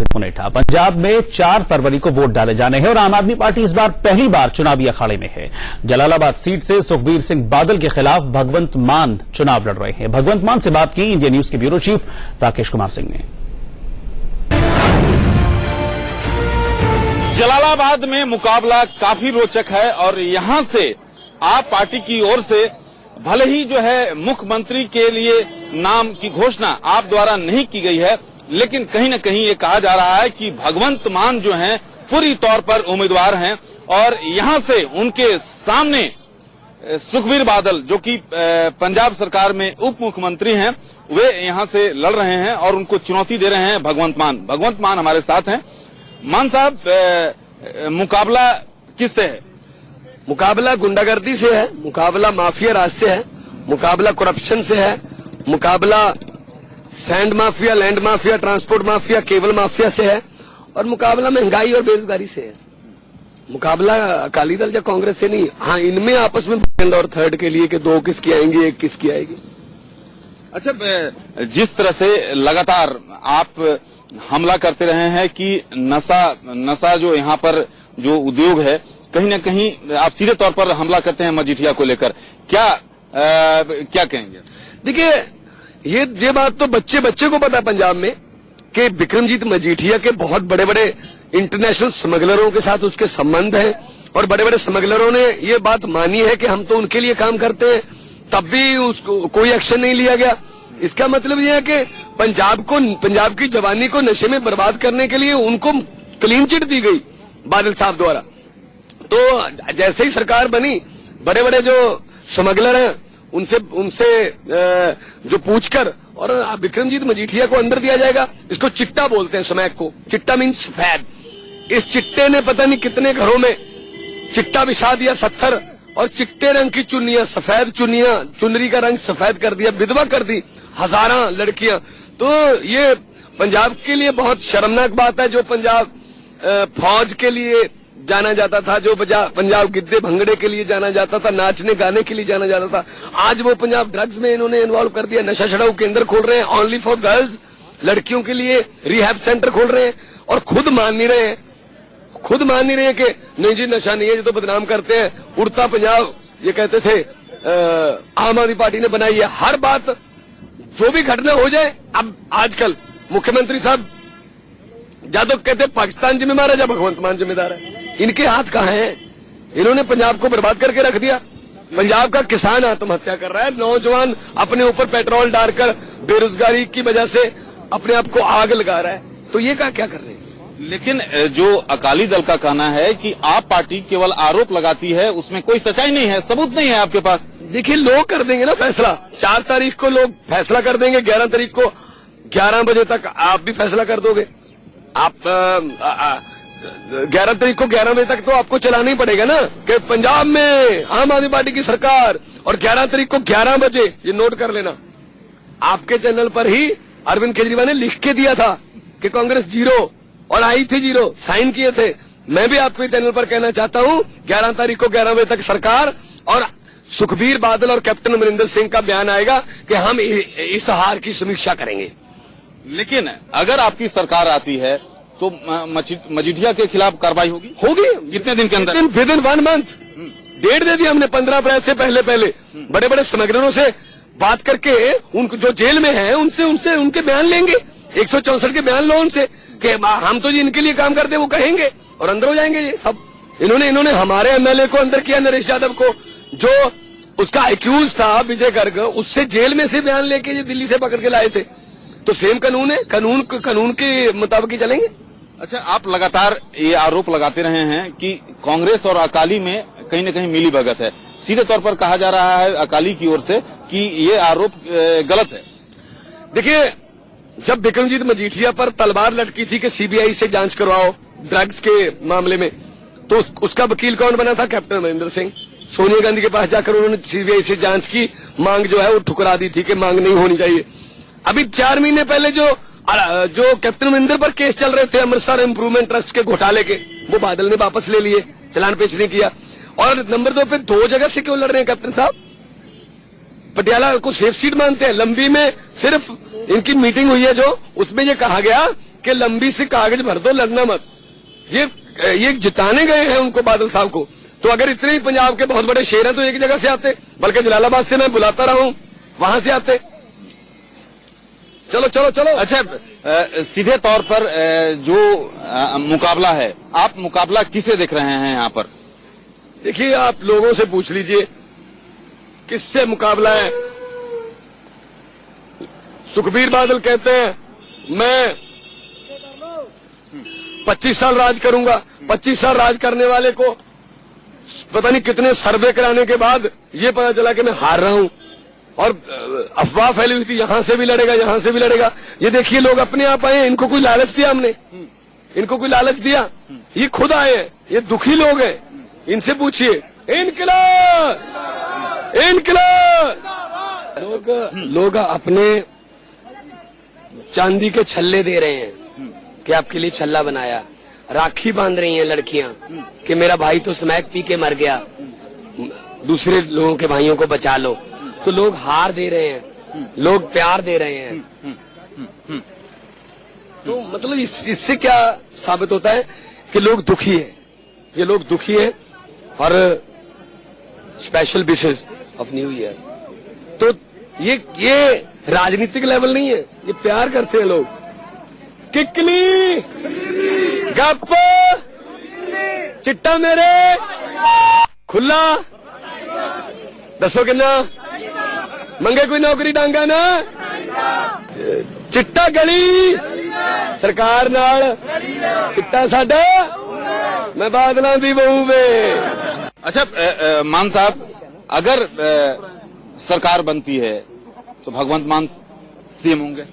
होने था। पंजाब में 4 फरवरी को वोट डाले जाने हैं और आम आदमी पार्टी इस बार पहली बार चुनावी अखाड़े में है। जलालाबाद सीट से सुखबीर सिंह बादल के खिलाफ भगवंत मान चुनाव लड़ रहे हैं। भगवंत मान से बात की इंडिया न्यूज के ब्यूरो चीफ राकेश कुमार सिंह ने। जलालाबाद में मुकाबला काफी रोचक है और यहां से आप पार्टी की ओर से भले ही जो है मुख्यमंत्री के लिए नाम की घोषणा आप द्वारा नहीं की गई है, लेकिन कहीं न कहीं ये कहा जा रहा है कि भगवंत मान जो हैं पूरी तौर पर उम्मीदवार हैं और यहां से उनके सामने सुखबीर बादल जो कि पंजाब सरकार में उप मुख्यमंत्री हैं, वे यहां से लड़ रहे हैं और उनको चुनौती दे रहे हैं भगवंत मान। भगवंत मान हमारे साथ हैं। मान साहब, मुकाबला किससे है? मुकाबला गुंडागर्दी से है, मुकाबला माफिया राज से है, मुकाबला करप्शन से है, मुकाबला sand mafia, land mafia, transport mafia, cable mafia से है और मुकाबला महंगाई और बेरोजगारी से है। मुकाबला अकाली दल या कांग्रेस से नहीं। हाँ, इनमें आपस में सेकंड और थर्ड के लिए कि 2 किसकी आएंगी, 1 किसकी आएगी। अच्छा, जिस तरह से लगातार आप हमला करते रहे हैं कि नशा जो यहाँ पर जो उद्योग है, कहीं न कहीं आप सीधे तौर पर हमला करते हैं मजीठिया को लेकर, क्या कहेंगे? देखिए, ये बात तो बच्चे को पता है पंजाब में कि बिक्रमजीत मजीठिया के बहुत बड़े बड़े इंटरनेशनल स्मगलरों के साथ उसके संबंध है और बड़े बड़े स्मगलरों ने ये बात मानी है कि हम तो उनके लिए काम करते हैं, तब भी उसको कोई एक्शन नहीं लिया गया। इसका मतलब यह है कि पंजाब की जवानी को नशे में बर्बाद करने के लिए उनको क्लीन चिट दी गई बादल साहब द्वारा। तो जैसे ही सरकार बनी, बड़े बड़े जो स्मगलर हैं उनसे जो पूछकर और बिक्रमजीत मजीठिया को अंदर दिया जाएगा। इसको चिट्टा बोलते हैं, स्मैक को। चिट्टा मीन्स सफेद। इस चिट्टे ने पता नहीं कितने घरों में चिट्टा बिछा दिया 70 और चिट्टे रंग की चुन्नियां, सफेद चुन्नियां, चुनरी का रंग सफेद कर दिया, विधवा कर दी हजारों लड़कियां। तो ये पंजाब के लिए बहुत शर्मनाक बात है। जो पंजाब फौज के लिए जाना जाता था, जो पंजाब गिद्दे भंगड़े के लिए जाना जाता था, नाचने गाने के लिए जाना जाता था, आज वो पंजाब ड्रग्स में इन्होंने इन्वॉल्व कर दिया। नशा छड़ाऊ केंद्र खोल रहे हैं ओनली फॉर गर्ल्स, लड़कियों के लिए रिहैब सेंटर खोल रहे हैं और खुद मान नहीं रहे हैं कि नहीं जी नशा नहीं है, ये तो बदनाम करते हैं। उड़ता पंजाब ये कहते थे आम आदमी पार्टी ने बनाई है। हर बात जो भी घटना हो जाए, अब आजकल मुख्यमंत्री साहब जादव कहते हैं पाकिस्तान जिम्मेदार है या भगवंत मान जिम्मेदार है। इनके हाथ कहाँ हैं? इन्होंने पंजाब को बर्बाद करके रख दिया। पंजाब का किसान आत्महत्या कर रहा है, नौजवान अपने ऊपर पेट्रोल डालकर बेरोजगारी की वजह से अपने आप को आग लगा रहा है। तो ये क्या कर रहे हैं? लेकिन जो अकाली दल का कहना है कि आप पार्टी केवल आरोप लगाती है, उसमें कोई सच्चाई नहीं है, सबूत नहीं है आपके पास। देखिए, लोग कर देंगे ना फैसला। 4 तारीख को लोग फैसला कर देंगे, 11 तारीख को 11 बजे तक आप भी फैसला कर दोगे। आप 11 तारीख को 11 बजे तक तो आपको चलाना ही पड़ेगा ना कि पंजाब में आम आदमी पार्टी की सरकार। और 11 तारीख को 11 बजे, ये नोट कर लेना, आपके चैनल पर ही अरविंद केजरीवाल ने लिख के दिया था कि कांग्रेस 0 और आई थी 0, साइन किए थे। मैं भी आपके चैनल पर कहना चाहता हूं, 11 तारीख को 11 बजे तक सरकार और सुखबीर बादल और कैप्टन अमरिंदर सिंह का बयान आएगा कि हम इस हार की समीक्षा करेंगे। लेकिन अगर आपकी सरकार आती है तो मजीठिया के खिलाफ कार्रवाई होगी? कितने दिन के अंदर? With in 1 month. डेट दे दी हमने 15 अप्रैल से पहले बड़े बड़े स्मगलरों से बात करके उनको जो जेल में हैं उनसे उनके बयान लेंगे। 164 के बयान लो उनसे कि हम तो जी इनके लिए काम करते हैं, वो कहेंगे और अंदर हो जाएंगे ये सब। इन्होंने हमारे एमएलए को अंदर किया, नरेश यादव को, जो उसका एक्यूज था विजय गर्ग, उससे जेल में से बयान लेके ये दिल्ली से पकड़ के लाए थे। तो सेम कानून है, कानून के मुताबिक ही चलेंगे। अच्छा, आप लगातार ये आरोप लगाते रहे हैं कि कांग्रेस और अकाली में कहीं न कहीं मिली भगत है। सीधे तौर पर कहा जा रहा है अकाली की ओर से कि ये आरोप गलत है। देखिए, जब बिक्रमजीत मजीठिया पर तलवार लटकी थी कि सीबीआई से जांच करवाओ ड्रग्स के मामले में, तो उसका वकील कौन बना था? कैप्टन अमरिंदर सिंह। सोनिया गांधी के पास जाकर उन्होंने सीबीआई से जांच की मांग जो है वो ठुकरा दी थी कि मांग नहीं होनी चाहिए। अभी 4 महीने पहले जो कैप्टन अमरिंदर पर केस चल रहे थे अमृतसर इंप्रूवमेंट ट्रस्ट के घोटाले के, वो बादल ने वापस ले लिए, चालान पेश नहीं किया। और नंबर 2 पे 2 जगह से क्यों लड़ रहे हैं कैप्टन साहब? पटियाला को सेफ सीट मानते हैं। लंबी में सिर्फ इनकी मीटिंग हुई है जो, उसमें ये कहा गया कि लंबी सी कागज भर दो, लड़ना मत। ये जिताने गए हैं उनको, बादल साहब को। तो अगर इतने ही पंजाब के बहुत बड़े शेर हैं तो एक जगह से आते, बल्कि जलालाबाद से मैं बुलाता रहा हूं, वहां से आते। चलो चलो चलो। अच्छा, सीधे तौर पर जो मुकाबला है, आप मुकाबला किसे देख रहे हैं यहाँ पर? देखिए, आप लोगों से पूछ लीजिए किससे मुकाबला है। सुखबीर बादल कहते हैं मैं 25 साल राज करूंगा। 25 साल राज करने वाले को पता नहीं कितने सर्वे कराने के बाद ये पता चला कि मैं हार रहा हूं, और अफवाह फैली हुई थी यहां से भी लड़ेगा, यहां से भी लड़ेगा। ये देखिए, लोग अपने आप आए, इनको कोई लालच दिया हमने? इनको कोई लालच दिया? ये खुद आए हैं, ये दुखी लोग हैं। इनसे पूछिए, इनकलाब इनकलाब। लोग अपने चांदी के छल्ले दे रहे हैं कि आपके लिए छल्ला बनाया, राखी बांध रही हैं लड़कियां कि मेरा भाई तो स्मैक पी के मर गया, दूसरे लोगों के भाइयों को बचा लो। तो लोग हार दे रहे हैं, लोग प्यार दे रहे हैं। तो मतलब इससे क्या साबित होता है कि लोग दुखी हैं। ये लोग दुखी हैं और स्पेशल विशेष ऑफ न्यू ईयर। तो ये राजनीतिक लेवल नहीं है, ये प्यार करते हैं लोग। किकली गप चिट्टा मेरे खुला दसो किन्ना मंगे कोई नौकरी डांगा ना चिट्टा गली सरकार नाल चिट्टा साडा मैं बादलों दी बहू वे। अच्छा, मान साहब, अगर सरकार बनती है तो भगवंत मान सीएम होंगे?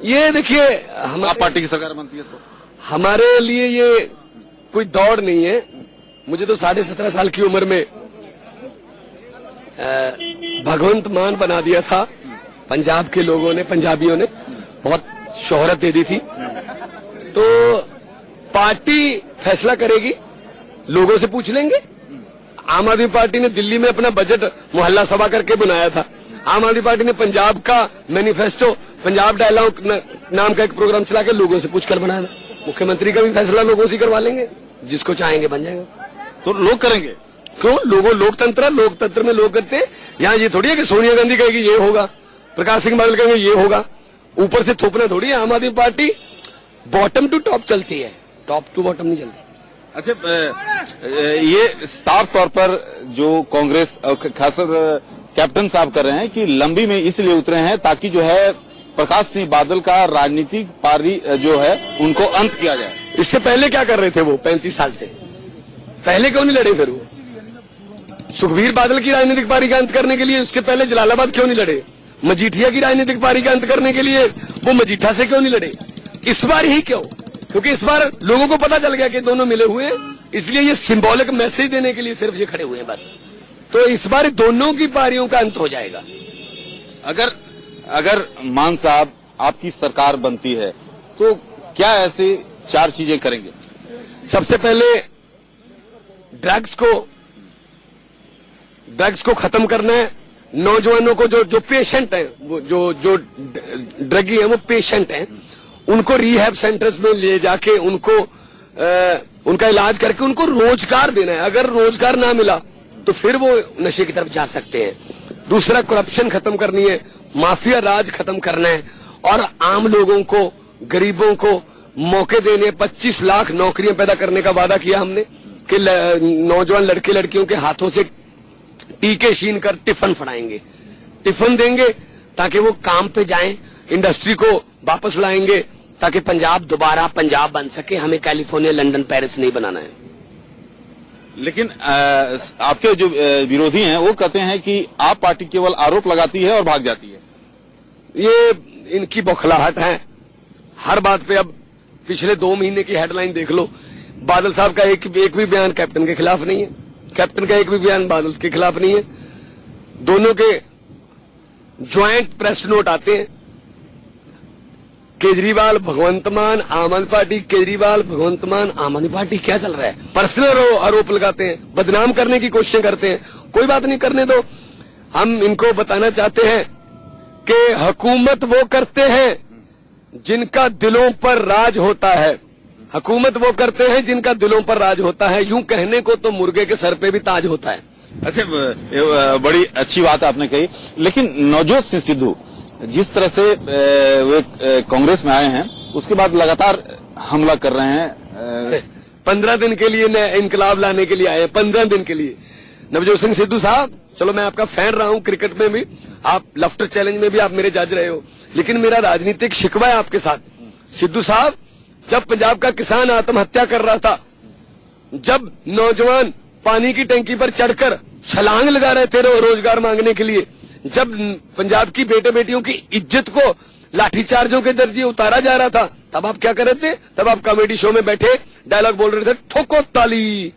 ये देखिए, हमारी पार्टी की सरकार बनती है तो हमारे लिए ये कोई दौड़ नहीं है। मुझे तो 17.5 साल की उम्र में भगवंत मान बना दिया था। पंजाब के लोगों ने, पंजाबियों ने बहुत शोहरत दे दी थी। तो पार्टी फैसला करेगी, लोगों से पूछ लेंगे। आम आदमी पार्टी ने दिल्ली में अपना बजट मोहल्ला सभा करके बनाया था। आम आदमी पार्टी ने पंजाब का मैनिफेस्टो, पंजाब डायलॉग नाम का एक प्रोग्राम चला के लोगों से पूछकर बनाया। मुख्यमंत्री का भी फैसला लोगों से करवा लेंगे, जिसको चाहेंगे बन जाएगा। तो लोग करेंगे क्यों? लोकतंत्र में लोग करते हैं। यहाँ ये थोड़ी है कि सोनिया गांधी कहेगी ये होगा, प्रकाश सिंह बादल कहेंगे ये होगा। ऊपर से थोपना थोड़ी है। आम आदमी पार्टी बॉटम टू टॉप चलती है, टॉप टू बॉटम नहीं चलती। अच्छा, ये साफ तौर पर जो कांग्रेस खासकर कैप्टन साहब कर रहे हैं कि लंबी में इसलिए उतरे हैं ताकि जो है प्रकाश सिंह बादल का राजनीतिक पारी जो है उनको अंत किया जाए। इससे पहले क्या कर रहे थे वो 35 साल से? पहले क्यों नहीं लड़े फिर वो? सुखबीर बादल की राजनीतिक पारी का अंत करने के लिए उसके पहले जलालाबाद क्यों नहीं लड़े? मजीठिया की राजनीतिक पारी का अंत करने के लिए वो मजीठा से क्यों नहीं लड़े? इस बार ही क्यों? क्योंकि इस बार लोगों को पता चल गया कि दोनों मिले हुए हैं, इसलिए ये सिंबॉलिक मैसेज देने के लिए सिर्फ ये खड़े हुए हैं बस। तो इस बार दोनों की पारियों का अंत हो जाएगा। अगर मान साहब आपकी सरकार बनती है तो क्या ऐसे 4 चीजें करेंगे? सबसे पहले ड्रग्स को खत्म करना है। नौजवानों को जो पेशेंट हैं, वो जो ड्रगी हैं वो पेशेंट हैं, उनको रिहैब सेंटर्स में ले जाके उनका इलाज करके उनको रोजगार देना है। अगर रोजगार ना मिला तो फिर वो नशे की तरफ जा सकते हैं। दूसरा, करप्शन खत्म करनी है, माफिया राज खत्म करना है और आम लोगों को, गरीबों को मौके देने। 25 लाख नौकरियां पैदा करने का वादा किया हमने कि नौजवान लड़के लड़कियों के हाथों से टीके छीन कर टिफिन फड़ाएंगे, टिफिन देंगे ताकि वो काम पे जाएं, इंडस्ट्री को वापस लाएंगे ताकि पंजाब दोबारा पंजाब बन सके। हमें कैलिफोर्निया, लंदन, पेरिस नहीं बनाना है। लेकिन आपके जो विरोधी हैं वो कहते हैं कि आप पार्टी केवल आरोप लगाती है और भाग जाती है। ये इनकी बौखलाहट है हर बात पे। अब पिछले 2 महीने की हेडलाइन देख लो, बादल साहब का एक भी बयान कैप्टन के खिलाफ नहीं है, कैप्टन का एक भी बयान बादल के खिलाफ नहीं है। दोनों के ज्वाइंट प्रेस नोट आते हैं। केजरीवाल भगवंत मान आम आदमी पार्टी, केजरीवाल भगवंत मान आम आदमी पार्टी। क्या चल रहा है? पर्सनल आरोप लगाते हैं, बदनाम करने की कोशिशें करते हैं। कोई बात नहीं, करने दो। हम इनको बताना चाहते हैं कि हुकूमत वो करते हैं जिनका दिलों पर राज होता है। हुकूमत वो करते हैं जिनका दिलों पर राज होता है। यूं कहने को तो मुर्गे के सर पे भी ताज होता है। अच्छा, बड़ी अच्छी बात आपने कही, लेकिन नवजोत सिंह सिद्धू जिस तरह से वे कांग्रेस में आए हैं, उसके बाद लगातार हमला कर रहे हैं। 15 दिन के लिए इनकलाब लाने के लिए आए, 15 दिन के लिए। नवजोत सिंह सिद्धू साहब, चलो मैं आपका फैन रहा हूं क्रिकेट में भी, आप लफ्टर चैलेंज में भी आप मेरे जज रहे हो, लेकिन मेरा राजनीतिक शिकवा है आपके साथ। सिद्धू साहब, जब पंजाब का किसान आत्महत्या कर रहा था, जब नौजवान पानी की टंकी पर चढ़कर छलांग लगा रहे थे रोजगार मांगने के लिए, जब पंजाब की बेटे बेटियों की इज्जत को लाठीचार्जों के दर्जे उतारा जा रहा था, तब आप क्या कर रहे थे? तब आप कॉमेडी शो में बैठे डायलॉग बोल रहे थे, ठोको ताली।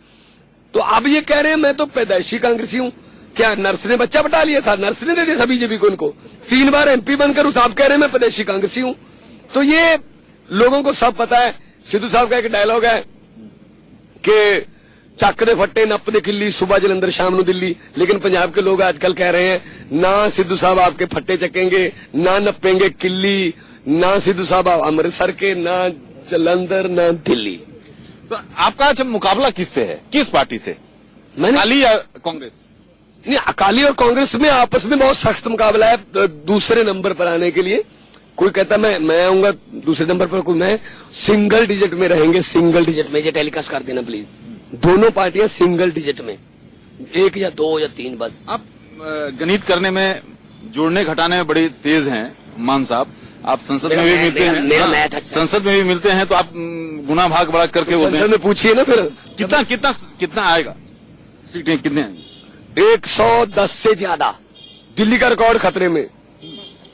तो अब ये कह रहे हैं मैं तो पैदाइशी कांग्रेसी हूं। क्या नर्स ने बच्चा बटा लिया था? नर्स ने दे दिया था बीजेपी को इनको। 3 बार MP बनकर उस आप कह रहे हैं मैं पैदाइशी कांग्रेसी हूं। तो ये लोगों को सब पता है। सिद्धू साहब का एक डायलॉग है कि ਚੱਕ ਦੇ ਫੱਟੇ ਨੱਪ ਦੇ ਕਿੱਲੀ, सुबह जलंधर शाम ਨੂੰ दिल्ली। लेकिन पंजाब के लोग आजकल कह रहे हैं ना सिद्धू साहब आपके फट्टे चकेंगे, ना नपेंगे किल्ली, ना सिद्धू साहब अमृतसर के, ना जलंधर, ना दिल्ली। तो आपका अच्छा मुकाबला किससे है, किस पार्टी से? मैंने अकाली या कांग्रेस? नहीं, अकाली और कांग्रेस में आपस में बहुत सख्त मुकाबला है दूसरे नंबर पर आने के लिए। कोई कहता मैं आऊंगा दूसरे नंबर पर, कोई मैं सिंगल डिजिट में रहेंगे, सिंगल डिजिट में। ये टेलीकास्ट कर देना प्लीज। दोनों पार्टियां सिंगल डिजिट में, 1 या 2 या 3 बस। आप गणित करने में, जोड़ने घटाने में बड़ी तेज हैं मान साहब। आप संसद में भी मिलते हैं, मेरा मैथ अच्छा, संसद में भी मिलते हैं, तो आप गुना भाग बड़ा करके बोलते हैं। संसद में पूछिए ना फिर कितना आएगा, सीटें कितने आएंगी? 110 से ज्यादा। दिल्ली का रिकॉर्ड खतरे में।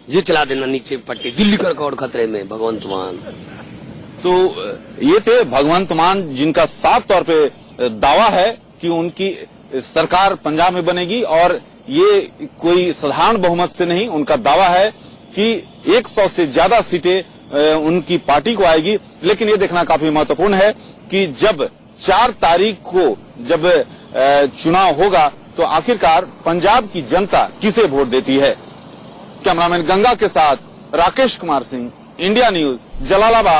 ये चला देना नीचे पट्टी, दिल्ली का रिकॉर्ड खतरे में। भगवंत मान। तो ये थे भगवंत मान, जिनका साफ तौर पे दावा है कि उनकी सरकार पंजाब में बनेगी, और ये कोई साधारण बहुमत से नहीं, उनका दावा है कि 100 से ज्यादा सीटें उनकी पार्टी को आएगी। लेकिन ये देखना काफी महत्वपूर्ण है कि जब 4 तारीख को जब चुनाव होगा, तो आखिरकार पंजाब की जनता किसे वोट देती है। कैमरामैन गंगा के साथ राकेश कुमार सिंह, इंडिया न्यूज, जलालाबाद।